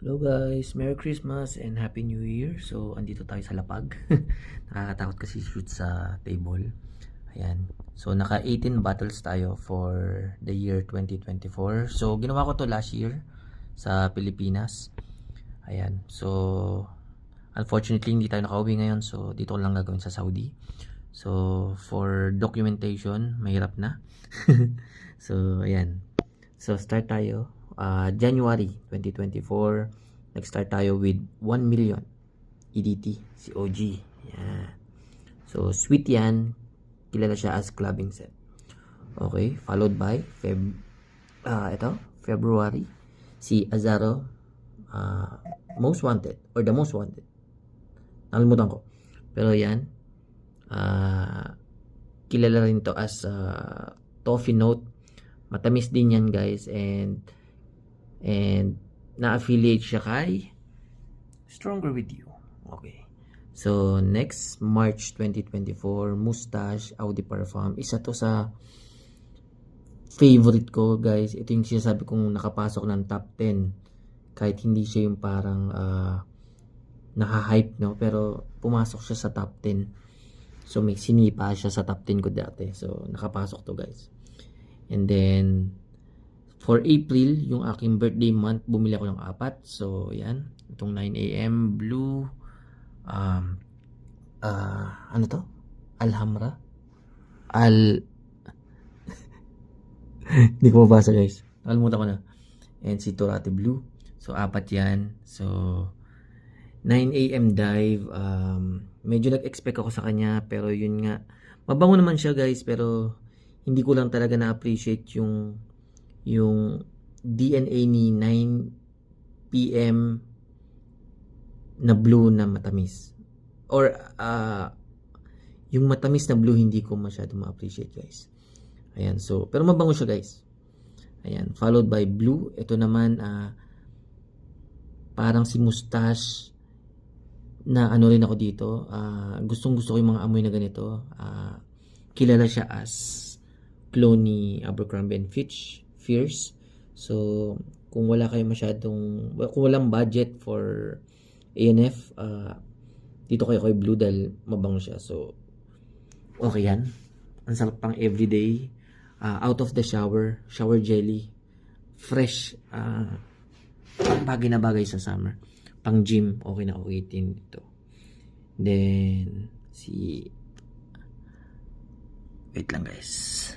Hello guys, Merry Christmas and Happy New Year. So, andito tayo sa lapag. Nakakatakot kasi shoot sa table. Ayan. So, naka 18 battles tayo for the year 2024. So, ginawa ko to last year sa Pilipinas. Ayan. So, unfortunately, hindi tayo nakauwi ngayon. So, dito ko lang gagawin sa Saudi. So, for documentation, mahirap na. So, ayan. So, start tayo. January 2024, nag-start tayo with 1 million EDT, si OG. Yan. So, sweet yan. Kilala siya as clubbing set. Okay, followed by February, si Azaro, most wanted, or the most wanted. Nakalimutan ko. Pero yan, kilala rin to as Toffee Note. Matamis din yan guys, and na-affiliate siya kay Stronger With You. Okay. So, next, March 2024, Mustache, Audi Parfum. Isa to sa favorite ko, guys. Ito yung sinasabi kong nakapasok ng top 10. Kahit hindi siya yung parang naka-hype, no? Pero, pumasok siya sa top 10. So, may sinipa siya sa top 10 ko dati. So, nakapasok to, guys. And then, for April, yung aking birthday month, bumili ako ng 4. So, yan. Itong 9 AM, blue. Ano to? Alhambra? Hindi ko mabasa guys. Nakalimutan ko na. And si Torate Blue. So, 4 yan. So, 9 AM dive. Medyo nag-expect ako sa kanya. Pero yun nga. Mabango naman siya guys. Pero, hindi ko lang talaga na-appreciate yung DNA ni 9 PM na blue na matamis. Or, yung matamis na blue, hindi ko masyado ma-appreciate, guys. Ayan, so, pero mabango siya, guys. Ayan, followed by blue. Ito naman, parang si Mustache na ano rin ako dito. Gustong gusto ko yung mga amoy na ganito. Kilala siya as clone ni Abercrombie & Fitch. Fierce. So, kung wala kayong kung walang budget for ANF, dito kayo kay Blue dahil mabango siya. So, okay yan. Ang sarap pang everyday. Out of the shower jelly. Fresh. Bagay na bagay sa summer. Pang gym, okay na okay din ito. Then, wait lang guys.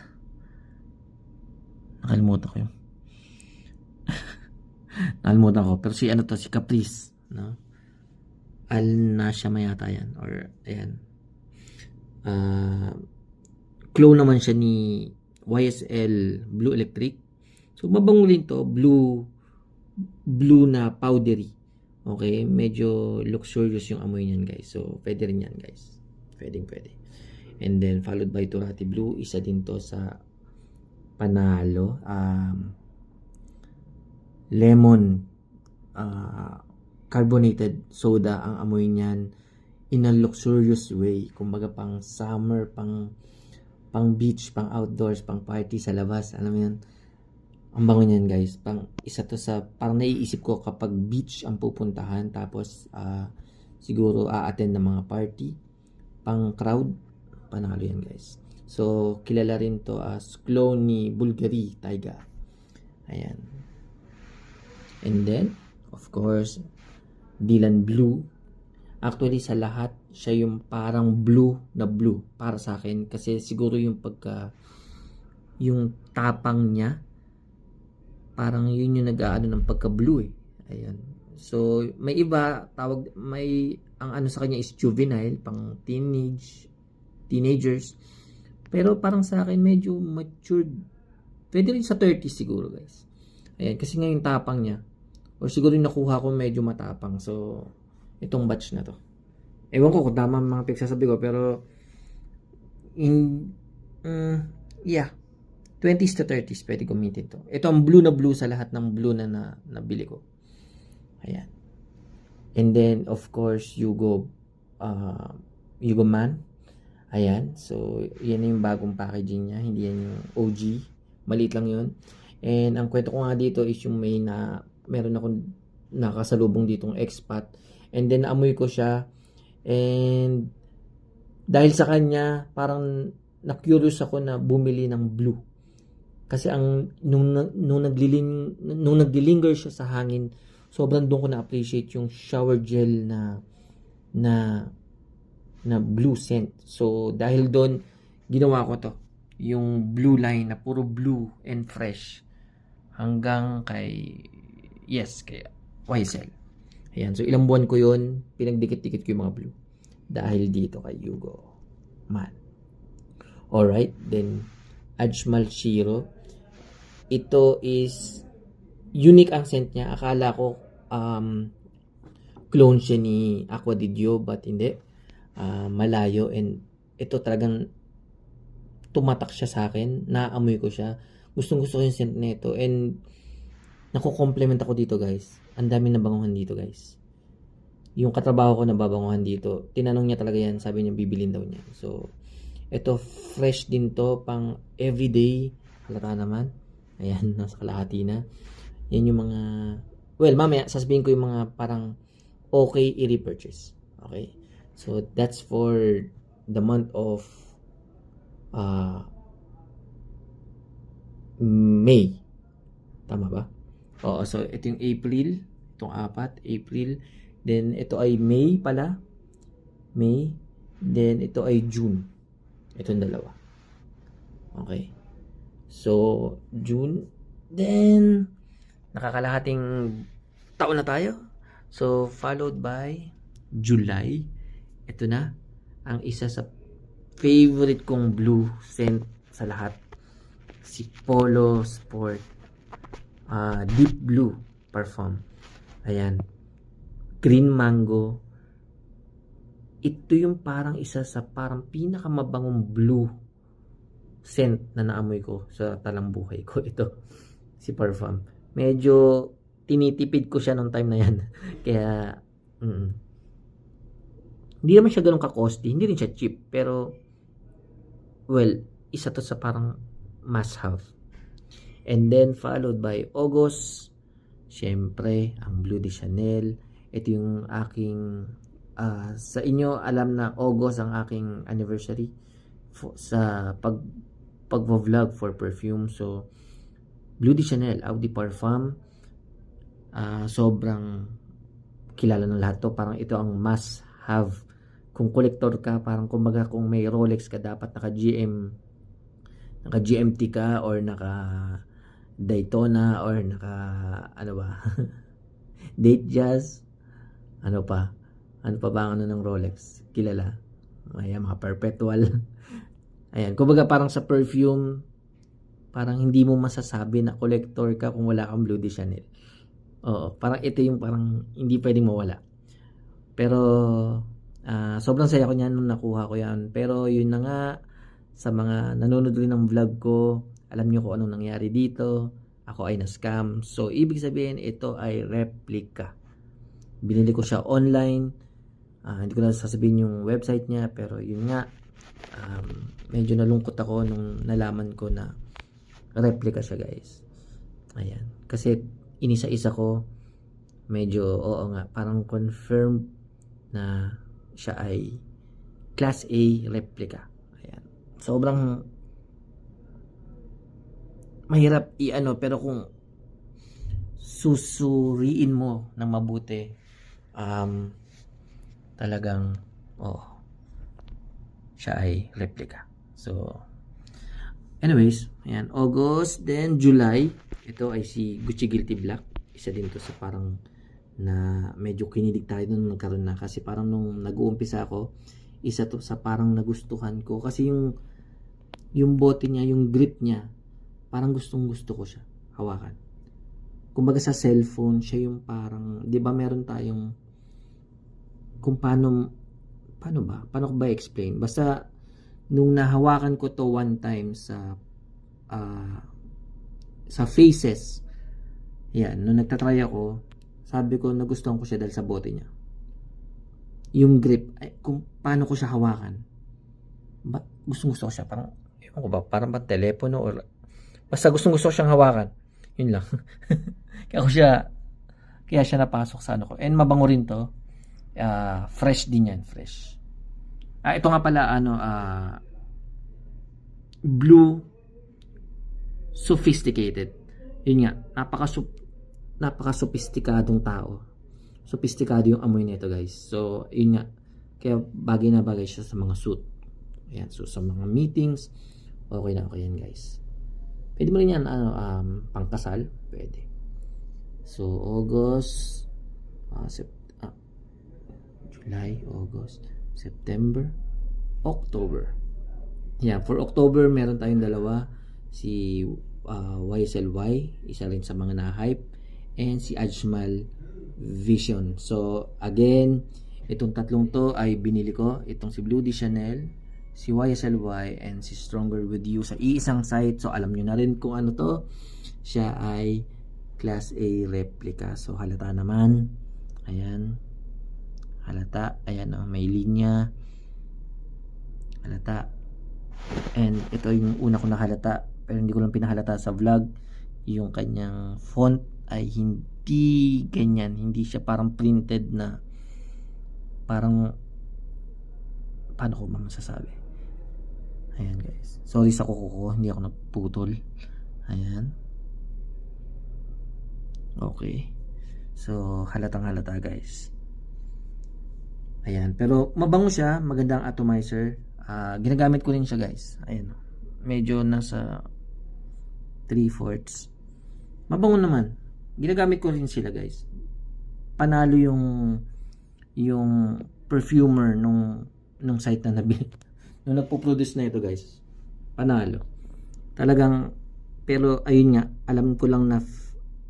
Nakalimutan ko yun. Nakalimutan ko. Pero si Caprice. No? Al-Nasha mayata yan. Or, ayan. Clone naman siya ni YSL Blue Electric. So, mabango rin to. Blue na powdery. Okay? Medyo luxurious yung amoy niyan, guys. So, pwede rin yan, guys. Pwede. And then, followed by Torati Blue. Isa din to sa panalo. Lemon carbonated soda ang amoy niyan in a luxurious way. Kumbaga pang summer, pang beach, pang outdoors, pang party sa labas. Alam mo yan? Ang bango niyan guys. Isa to sa parang naiisip ko kapag beach ang pupuntahan tapos siguro a-attend ng mga party. Pang crowd, panalo yan guys. So, kilala rin to as clone ni Bulgari Taiga. Ayan. And then, of course, Dylan Blue. Actually, sa lahat, siya yung parang blue na blue para sa akin. Kasi siguro yung yung tapang niya, parang yun yung nag-aano ng pagka-blue eh. Ayan. So, may iba, ang ano sa kanya is juvenile, pang teenagers. Pero parang sa akin medyo matured. Pwede rin sa 30s siguro guys. Ayan, kasi nga yung tapang niya. Or siguro yung nakuha ko medyo matapang. So, itong batch na to. Ewan ko kung tama mga pagsasabi ko. Pero, yeah. 20s to 30s pwede gamitin to. Ito ang blue na blue sa lahat ng blue na nabili ko. Ayan. And then, of course, Yugo Man. Ayan. So, yan yung bagong packaging niya. Hindi yan yung OG. Maliit lang yun. And, ang kwento ko nga dito is yung meron akong nakasalubong ditong expat. And then amoy ko siya, and dahil sa kanya parang na-curious ako na bumili ng blue. Kasi nung naglilinger siya sa hangin, sobrang doon ko na-appreciate yung shower gel na blue scent. So dahil doon ginawa ko to, yung blue line na puro blue and fresh hanggang kay YSL. Ayan, so ilang buwan ko yun, pinagdikit-dikit ko yung mga blue dahil dito kay Hugo Man. Alright, then Ajmal Shiro. Ito is unique ang scent niya. Akala ko clone siya ni Aqua di Dio, but hindi. Malayo, and ito talagang tumatak siya sa akin. Naamoy ko siya. Gustong gusto ko yung scent nito, and nakukompliment ako dito, guys. Ang daming nabanguhan dito, guys. Yung katrabaho ko nababanguhan dito, tinanong niya talaga yan, sabi niya bibilin daw niya. So ito fresh din to, pang everyday. Halata naman. Ayan, nasa kalahati na. Yan yung mga, well, mamaya sasabihin ko yung mga parang okay i-repurchase. Okay? So that's for the month of May. Tama ba? Oo, so ito yung April. Itong 4, April. Then ito ay May pala. May. Then ito ay June. Itong dalawa. Okay. So, June. Then, nakakalahating taon na tayo. So, followed by July. Ito na. Ang isa sa favorite kong blue scent sa lahat. Si Polo Sport Deep Blue Parfum. Ayan. Green Mango. Ito yung parang isa sa parang pinakamabangong blue scent na naamoy ko sa talang buhay ko. Ito, si Parfum. Medyo tinitipid ko siya nung time na yan. Kaya, hindi naman siya ganun ka-costly. Hindi rin siya cheap. Pero, well, isa to sa parang must-have. And then, followed by August. Syempre, ang Bleu de Chanel. Ito yung aking, sa inyo, alam na August ang aking anniversary sa pag-vlog for perfume. So, Bleu de Chanel, Eau de Parfum. Sobrang kilala ng lahat to. Parang ito ang must-have. Kung collector ka, parang kumbaga kung may Rolex ka, dapat naka-GMT ka or naka-Daytona or ano ba? Date Jazz. Ano pa ba ang ano ng Rolex? Kilala. Ayan, mga perpetual. Ayan, kumbaga parang sa perfume, parang hindi mo masasabi na collector ka kung wala kang Bleu de Chanel. Oo, parang ito yung parang hindi pwedeng mawala. Pero, sobrang saya ko niyan nung nakuha ko yan. Pero yun na nga, sa mga nanonood rin ng vlog ko, alam nyo kung anong nangyari dito. Ako ay na-scam. So, ibig sabihin, ito ay replica. Binili ko siya online. Hindi ko na sasabihin yung website niya, pero yun nga, medyo nalungkot ako nung nalaman ko na replica siya, guys. Ayan. Kasi inisa-isa ko, medyo, oo nga, parang confirm na siya ay Class A replica. Ayan. Sobrang mahirap i-ano, pero kung susuriin mo ng mabuti, talagang siya ay replica. So anyways, ayan, August, then July, ito ay si Gucci Guilty Black. Isa din to sa parang na medyo kinilig tayo nung nagkaroon na, kasi parang nung nag-uumpisa ako, isa to sa parang nagustuhan ko kasi yung bote niya, yung grip niya, parang gustong-gusto ko siya hawakan. Kumbaga sa cellphone, siya yung parang, 'di ba meron tayong kung paano ko ba explain? Basta nung nahawakan ko to one time sa Faces, yan, nung nagtatry ako, sabi ko nagustuhan ko siya dahil sa bote niya. Yung grip, kung paano ko siya hawakan. Gustong-gusto ko siya, parang ewan ko ba, parang ba telepono or basta gustong-gusto ko siyang hawakan. Yun lang. Kaya siya napasok sa ano ko. And mabango rin to. Fresh din yan, fresh. Ito nga pala, blue sophisticated. Yun nga, napaka-sophisticadong tao. Sophisticado yung amoy nito, guys. So, yun nga. Kaya bagay na bagay siya sa mga suit. Ayan, so sa mga meetings, okay na okay yan, guys. Pwede mo rin yan, pangkasal, pwede. So, August, July, August, September, October. Yeah, for October, meron tayong dalawa. Si YSLY, isa rin sa mga na-hype. And si Ajmal Vision. So, again, itong tatlong to ay binili ko. Itong si Blue de Chanel, si YSLY, and si Stronger With You sa iisang site. So, alam nyo na rin kung ano to. Siya ay Class A replica. So, halata naman. Ayan. Halata. Ayan, may linya. Halata. And ito yung una ko nahalata. Pero hindi ko lang pinahalata sa vlog. Yung kanyang font ay hindi ganyan. Hindi siya parang printed na parang, paano ko masasabi? Ayan, guys. Sorry sa kuko. Hindi ako naputol. Ayan. Okay. So, halatang halata, guys. Ayan. Pero mabango siya. Magandang atomizer. Ginagamit ko rin siya, guys. Ayan. Medyo nasa 3/4. Mabango naman. Ginagamit ko rin sila, guys. Panalo yung perfumer nung site na nabili. Nung nagpo-produce na ito, guys. Panalo. Talagang, pero ayun nga, alam ko lang na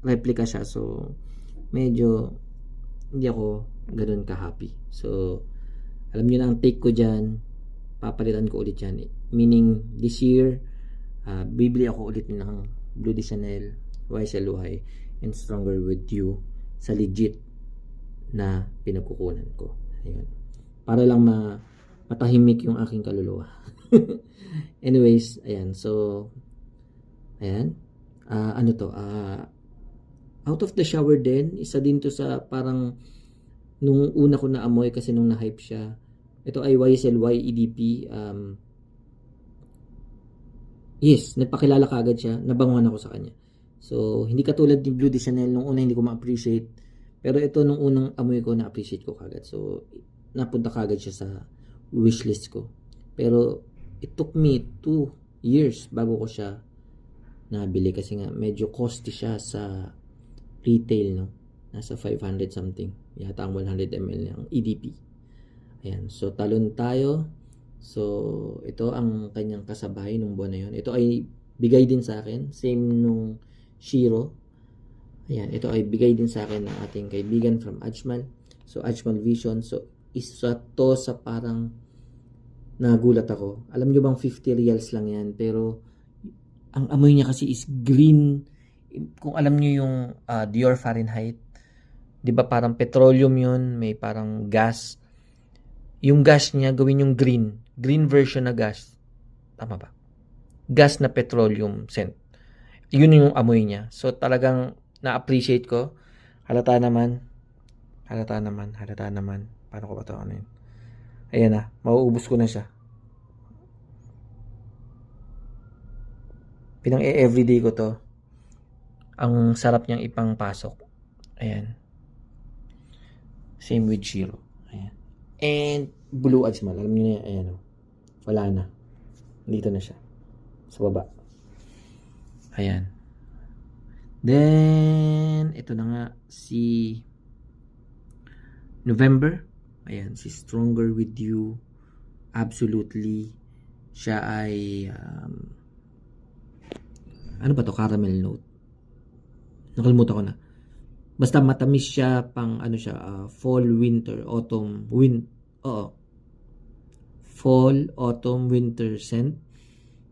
replica siya. So, medyo hindi ako ganoon ka-happy. So, alam niyo na ang take ko dyan. Papalitan ko ulit yan. Meaning, this year, bibili ako ulit ng Blue de Chanel, YSLY, and Stronger With You sa legit na pinagkukunan ko. Ayun. Para lang matahimik yung aking kaluluwa. Anyways, ayan. So, ayan. Ano to? Out of the shower din. Isa din to sa parang nung una ko na amoy kasi nung na-hype siya. Ito ay YSLY EDP. Yes, nagpakilala kaagad siya. Nabanguhan ako sa kanya. So, hindi katulad ni Blue de Chanel. Nung una hindi ko ma-appreciate. Pero ito nung unang amoy ko na-appreciate ko kaagad. So, napunta kaagad siya sa wishlist ko. Pero, it took me 2 years bago ko siya nabili. Kasi nga, medyo costly siya sa retail, no? Nasa 500 something. Yata ang 100 ml ng EDP. Ayan. So, talon tayo. So, ito ang kanyang kasabay nung buwan na yun. Ito ay bigay din sa akin. Same nung Shiro. Ayan. Ito ay bigay din sa akin ng ating kaibigan from Ajmal. So, Ajmal Vision. So, isa to sa parang nagulat ako. Alam nyo bang 50 reals lang yan? Pero, ang amoy niya kasi is green. Kung alam nyo yung Dior Fahrenheit, di ba parang petroleum yun, may parang gas. Yung gas niya, gawin yung green. Green version na gas. Tama ba? Gas na petroleum scent. Yun yung amoy niya. So talagang na-appreciate ko. Halata naman. Paano ko ba ito? Ano yun? Ayan na. Mauubos ko na siya. Pinang-everyday ko to. Ang sarap niyang ipangpasok. Ayan. Same with Shiro. Ayan. And Blue Ajmal. Alam niyo na yan. Ayan. Wala na. Dito na siya. Sa baba. Ayan. Then, ito na nga. Si November. Ayan. Si Stronger With You. Absolutely. Siya ay ano ba to? Caramel note. Nakalimutan ko na. Basta matamis siya pang ano siya, fall, winter, autumn, fall, autumn, winter scent.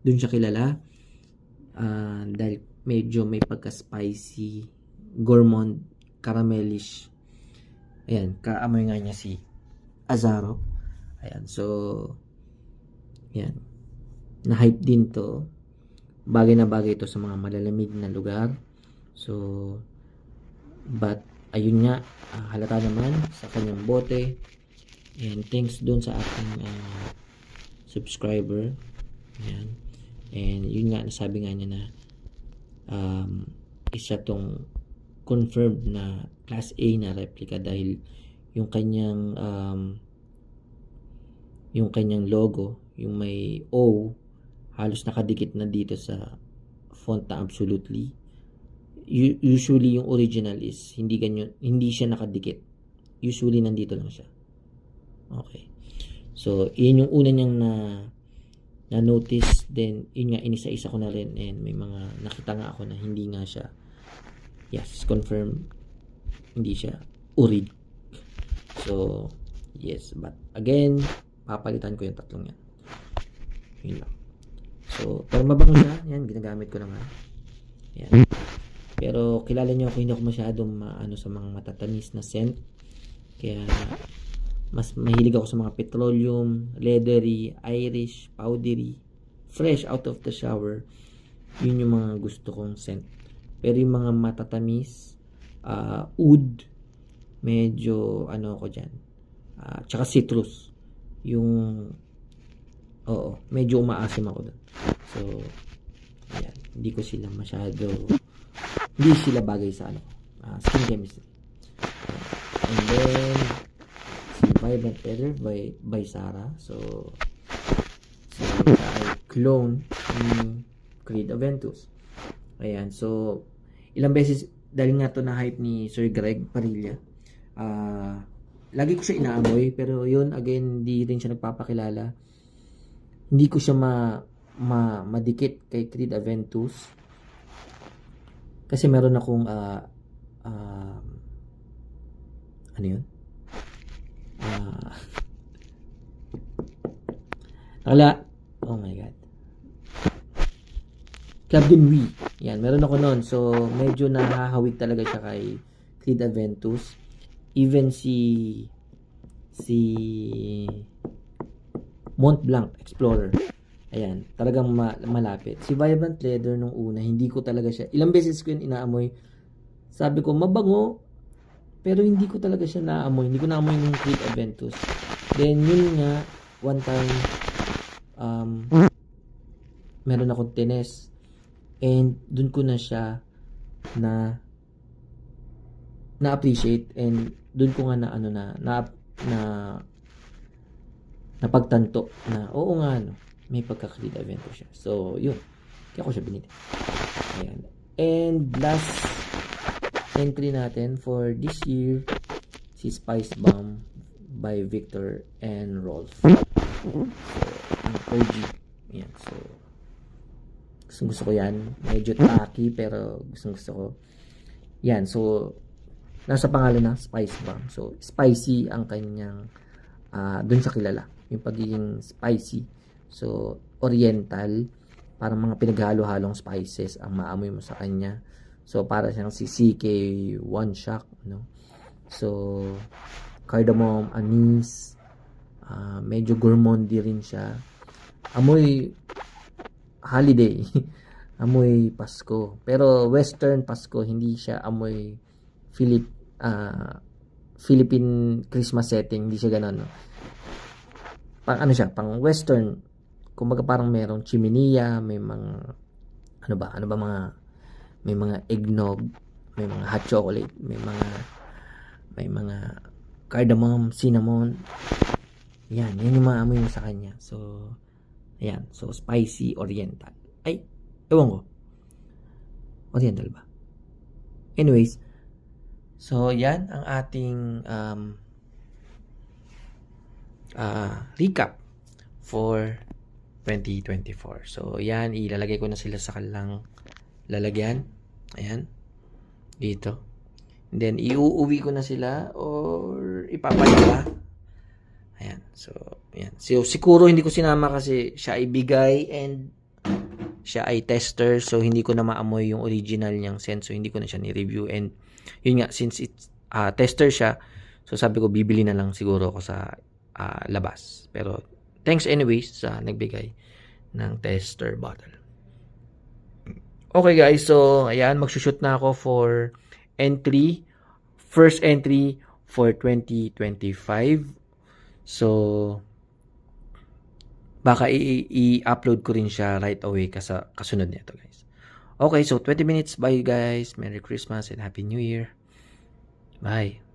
Doon siya kilala. Dahil medyo may pagka-spicy, gourmand, caramelish. Ayan, kaamoy nga niya si Azaro. Ayan, so ayan. Na-hype din to. Bagay na bagay ito sa mga malalamig na lugar. So, but ayun nga, halata naman sa kanyang bote. And thanks doon sa ating subscriber. Ayan. And yun nga, nasabi nga niya na isa tong confirmed na Class A na replica dahil yung kanyang logo, yung may O, halos nakadikit na dito sa font na absolutely. Usually yung original is hindi ganyan, hindi siya nakadikit. Usually nandito lang siya. Okay. So, yun yung una niyang na notice, then yun nga inisa-isa ko na rin, and may mga nakita nga ako na hindi nga siya, yes, confirm, hindi siya urig. So, yes, but again, papalitan ko yung tatlong yan. Yun lang. So, pero mabango siya. Yan, ginagamit ko naman. Yan. Pero kilala niyo ako, hindi ako masyadong sa mga matatamis na scent. Kaya mas mahilig ako sa mga petroleum, leathery, Irish, powdery, fresh out of the shower. Yun yung mga gusto kong scent. Pero yung mga matatamis, oud, medyo ako dyan. Tsaka citrus. Yung medyo umaasim ako doon. So, ayan. Hindi ko sila hindi sila bagay sa skin chemistry. And then, si Vibrant Leather by Sarah. So ay clone ni Creed Aventus. Ayan. So, ilang beses, dahil nga to na hype ni Sir Greg Parilla, lagi ko siya inaamoy, pero yun, again, hindi rin siya nagpapakilala. Hindi ko siya madikit kay Creed Aventus. Kasi meron akong ano yun? Oh my God. Club Dinwi. Yan, meron ako noon. So, medyo nahahawig talaga siya kay Creed Aventus. Even si Mont Blanc Explorer. Ayan, talagang malapit. Si Vibrant Leather nung una, hindi ko talaga siya, ilang beses ko yun inaamoy. Sabi ko, mabango, pero hindi ko talaga siya naamoy. Hindi ko naamoy ng Creed Aventus. Then, yun nga, one time, meron akong tines. And, dun ko na siya na-appreciate. And, dun ko nga napagtanto na, oo nga, may pagka-Creed Aventus siya. So, yun. Kaya ko siya binili. Ayan. And last entry natin for this year, si Spice Bomb by Victor and Rolf. So, ang OG. Ayan. So, gusto ko yan. Medyo tacky, pero gusto ko. Yan. So, nasa pangalan na Spice Bomb. So, spicy ang kanyang dun sa kilala. Yung pagiging spicy. So, oriental, parang mga pinaghalo-halong spices ang maamoy mo sa kanya. So, para siyang si CK One Shock, no? So, cardamom, anise, medyo gourmandy rin siya. Amoy holiday, amoy Pasko. Pero Western Pasko, hindi siya amoy Philippine Christmas setting, hindi siya ganun, no? Pang pang Western. Kumbaga parang merong chimenea, may mga may mga eggnog, may mga hot chocolate, may mga cardamom, cinnamon. Yan yung mga amoy mo sa kanya. So, ayan. So, spicy oriental. Ay, ewan ko. Oriental ba? Anyways, so, yan ang ating recap for 2024. So, yan, ilalagay ko na sila sa kanilang lalagyan. Ayan. Dito. And then, iuuwi ko na sila or ipapadala. Ayan. So, ayan. So, siguro hindi ko sinama kasi siya ay bigay and siya ay tester. So, hindi ko na maamoy yung original niyang scent. So, hindi ko na siya ni-review. And, yun nga, since it's tester siya, so sabi ko, bibili na lang siguro ako sa labas. Pero, thanks anyways sa nagbigay ng tester bottle. Okay guys, so ayan, magsushoot na ako for entry first entry for 2025. So, baka i-upload ko rin siya right away kasunod nito, guys. Okay, so 20 minutes. Bye, guys. Merry Christmas and Happy New Year. Bye.